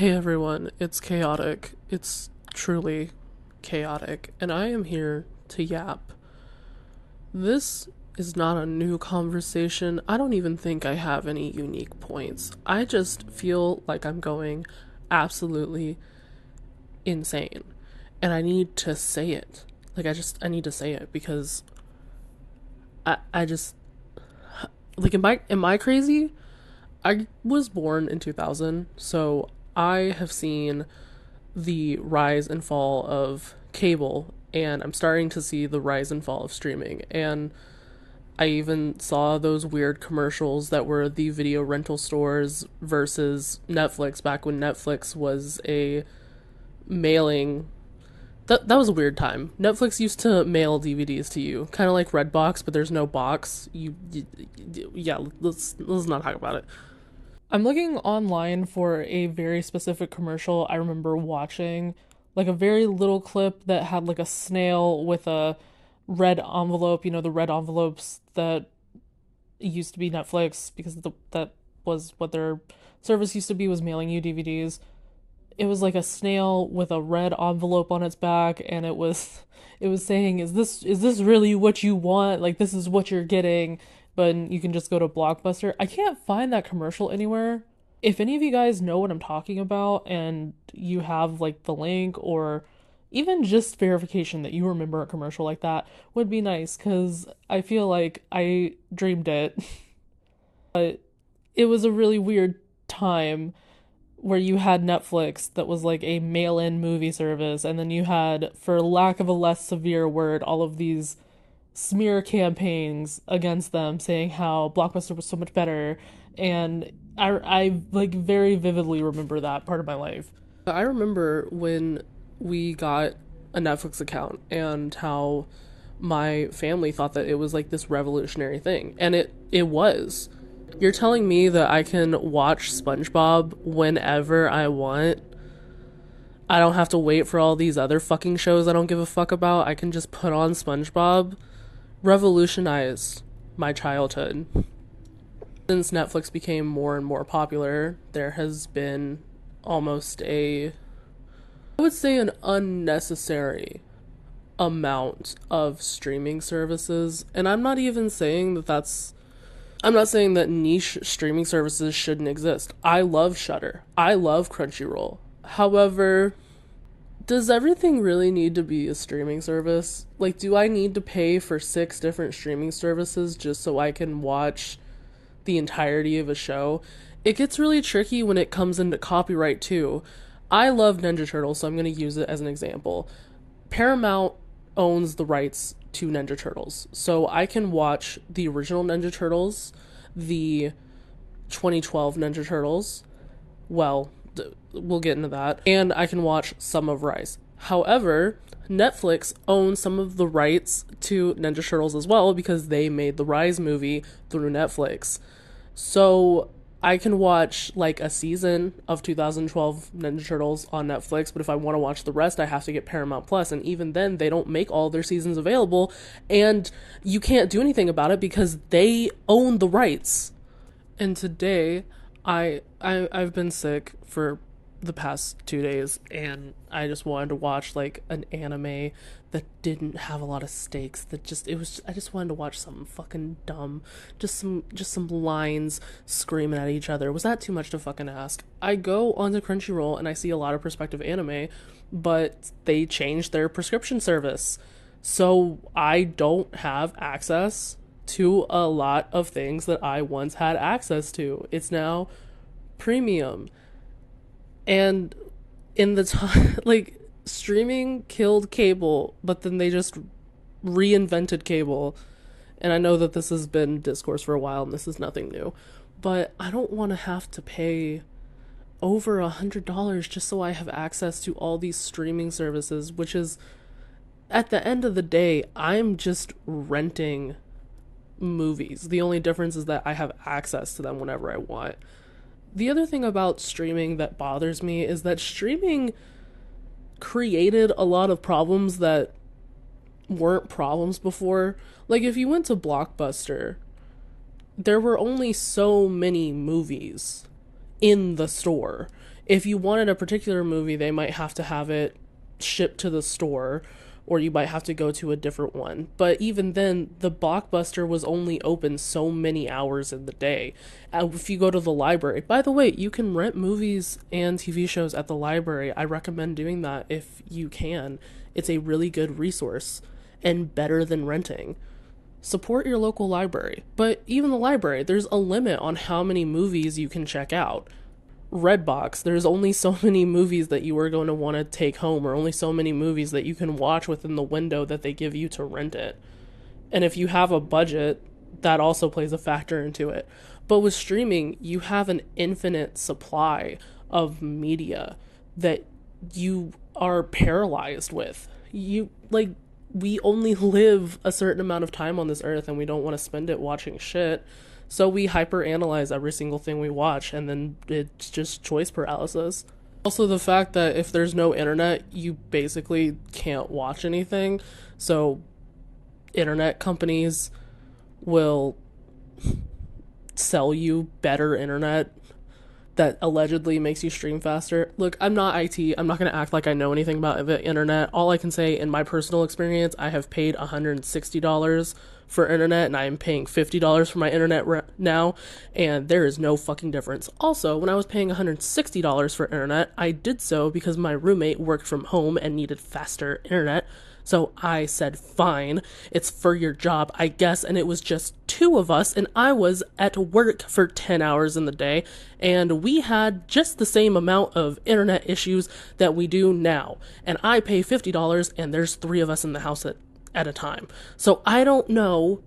Hey everyone, it's chaotic. It's truly chaotic, and I am here to yap. This is not a new conversation. I don't even think I have any unique points. I just feel like I'm going absolutely insane, and I need to say it. I need to say it because I just, am I crazy? I was born in 2000, so I have seen the rise and fall of cable, and I'm starting to see the rise and fall of streaming. And I even saw those weird commercials that were the video rental stores versus Netflix back when Netflix was a mailing. That was a weird time. Netflix used to mail DVDs to you, kind of like Redbox, but there's no box. Yeah. Let's not talk about it. I'm looking online for a very specific commercial I remember watching, like a very little clip that had like a snail with a red envelope, the red envelopes that used to be Netflix because that was what their service used to be, was mailing you DVDs. It was like a snail with a red envelope on its back, and it was saying, is this really what you want? Like, this is what you're getting, but you can just go to Blockbuster. I can't find that commercial anywhere. If any of you guys know what I'm talking about and you have like the link or even just verification that you remember a commercial like that would be nice, because I feel like I dreamed it. But it was a really weird time where you had Netflix that was like a mail-in movie service, and then you had, for lack of a less severe word, all of these smear campaigns against them saying how Blockbuster was so much better. And I like very vividly remember that part of my life. I remember when we got a Netflix account and how my family thought that it was like this revolutionary thing, and it was. You're telling me that I can watch SpongeBob whenever I want? I don't have to wait for all these other fucking shows I don't give a fuck about. I can just put on SpongeBob. Revolutionized my childhood. Since Netflix became more and more popular, there has been almost I would say an unnecessary amount of streaming services. And I'm not saying that niche streaming services shouldn't exist. I love Shudder. I love Crunchyroll. However, does everything really need to be a streaming service? Like, do I need to pay for 6 different streaming services just so I can watch the entirety of a show? It gets really tricky when it comes into copyright too. I love Ninja Turtles, so I'm going to use it as an example. Paramount owns the rights to Ninja Turtles, so I can watch the original Ninja Turtles, the 2012 Ninja Turtles, well, we'll get into that, and I can watch some of Rise. However, Netflix owns some of the rights to Ninja Turtles as well because they made the Rise movie through Netflix. So I can watch like a season of 2012 Ninja Turtles on Netflix, but if I want to watch the rest, I have to get Paramount Plus, and even then, they don't make all their seasons available, and you can't do anything about it because they own the rights. And today, I've been sick for the past 2 days, and I just wanted to watch like an anime that didn't have a lot of stakes. I just wanted to watch something fucking dumb, just some lines screaming at each other. Was that too much to fucking ask? I go onto Crunchyroll and I see a lot of prospective anime, but they changed their prescription service, so I don't have access to a lot of things that I once had access to. It's now premium. And in the time, like, streaming killed cable, but then they just reinvented cable. And I know that this has been discourse for a while and this is nothing new, but I don't want to have to pay over $100 just so I have access to all these streaming services, which is, at the end of the day, I'm just renting movies. The only difference is that I have access to them whenever I want. The other thing about streaming that bothers me is that streaming created a lot of problems that weren't problems before. Like, if you went to Blockbuster, there were only so many movies in the store. If you wanted a particular movie, they might have to have it shipped to the store, or you might have to go to a different one. But even then, the Blockbuster was only open so many hours in the day. If you go to the library, by the way, you can rent movies and TV shows at the library. I recommend doing that if you can. It's a really good resource and better than renting. Support your local library. But even the library, there's a limit on how many movies you can check out. Redbox, there's only so many movies that you are going to want to take home, or only so many movies that you can watch within the window that they give you to rent it. And if you have a budget, that also plays a factor into it. But with streaming, you have an infinite supply of media that you are paralyzed with. We only live a certain amount of time on this earth, and we don't want to spend it watching shit. So we hyper-analyze every single thing we watch, and then it's just choice paralysis. Also, the fact that if there's no internet, you basically can't watch anything. So internet companies will sell you better internet that allegedly makes you stream faster. Look, I'm not IT. I'm not going to act like I know anything about the internet. All I can say, in my personal experience, I have paid $160 for internet, and I am paying $50 for my internet now, and there is no fucking difference. Also, when I was paying $160 for internet, I did so because my roommate worked from home and needed faster internet. So I said, fine, it's for your job, I guess. And it was just two of us, and I was at work for 10 hours in the day, and we had just the same amount of internet issues that we do now. And I pay $50, and there's three of us in the house at a time. So I don't know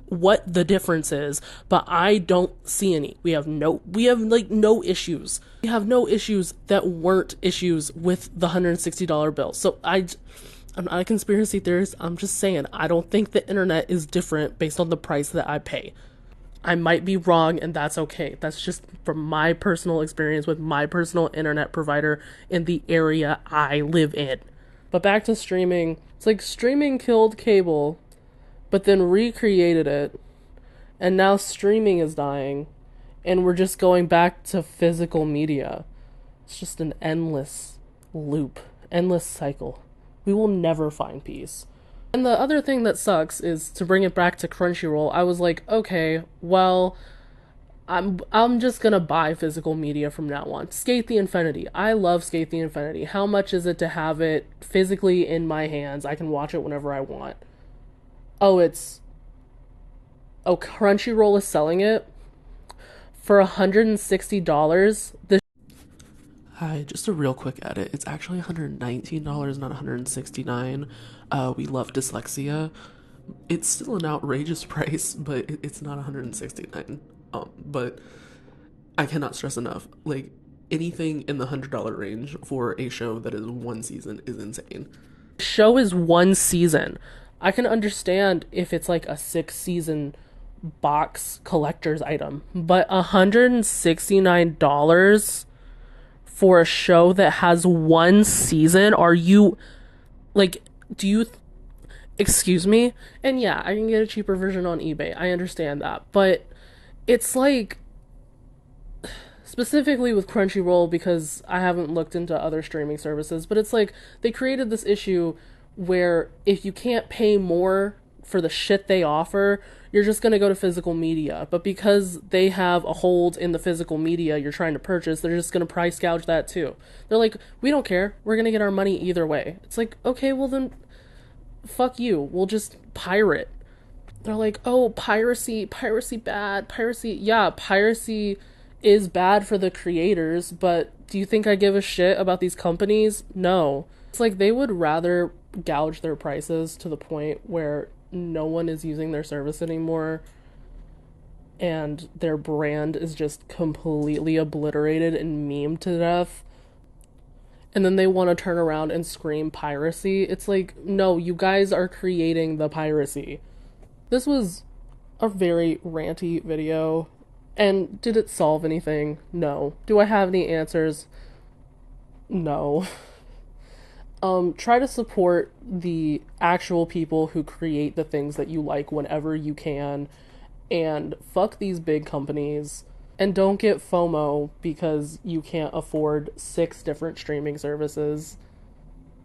what the difference is, but I don't see any. We have no issues. We have no issues that weren't issues with the $160 bill. So I'm not a conspiracy theorist. I'm just saying, I don't think the internet is different based on the price that I pay. I might be wrong, and that's okay. That's just from my personal experience with my personal internet provider in the area I live in. But back to streaming. It's like streaming killed cable, but then recreated it, and now streaming is dying, and we're just going back to physical media. It's just an endless loop, endless cycle. We will never find peace. And the other thing that sucks is, to bring it back to Crunchyroll, I was like, okay, well, I'm just gonna buy physical media from now on. Skate the Infinity. I love Skate the Infinity. How much is it to have it physically in my hands? I can watch it whenever I want. Crunchyroll is selling it for $160. Hi, just a real quick edit. It's actually $119, not $169. We love dyslexia. It's still an outrageous price, but it's not $169. But I cannot stress enough, like, anything in the $100 range for a show that is one season is insane. Show is one season. I can understand if it's like a 6-season box collector's item, but $169 for a show that has one season? Are you, like, excuse me? And yeah, I can get a cheaper version on eBay. I understand that. But it's like, specifically with Crunchyroll, because I haven't looked into other streaming services, but it's like they created this issue where if you can't pay more for the shit they offer, you're just going to go to physical media. But because they have a hold in the physical media you're trying to purchase, they're just going to price gouge that too. They're like, we don't care. We're going to get our money either way. It's like, okay, well then, fuck you. We'll just pirate. They're like, oh, piracy bad. Yeah, piracy is bad for the creators, but do you think I give a shit about these companies? No. It's like they would rather gouge their prices to the point where no one is using their service anymore and their brand is just completely obliterated and memed to death, and then they want to turn around and scream piracy. It's like, no, you guys are creating the piracy. This was a very ranty video, and did it solve anything? No. Do I have any answers? No. Try to support the actual people who create the things that you like whenever you can, and fuck these big companies. And don't get FOMO because you can't afford 6 different streaming services.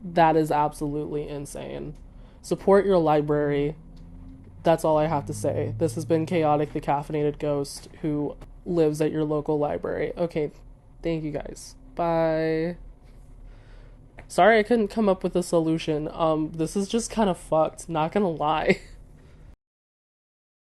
That is absolutely insane. Support your library. That's all I have to say. This has been Chaotic the Caffeinated Ghost who lives at your local library. Okay, thank you guys. Bye. Sorry I couldn't come up with a solution. This is just kind of fucked, not gonna lie.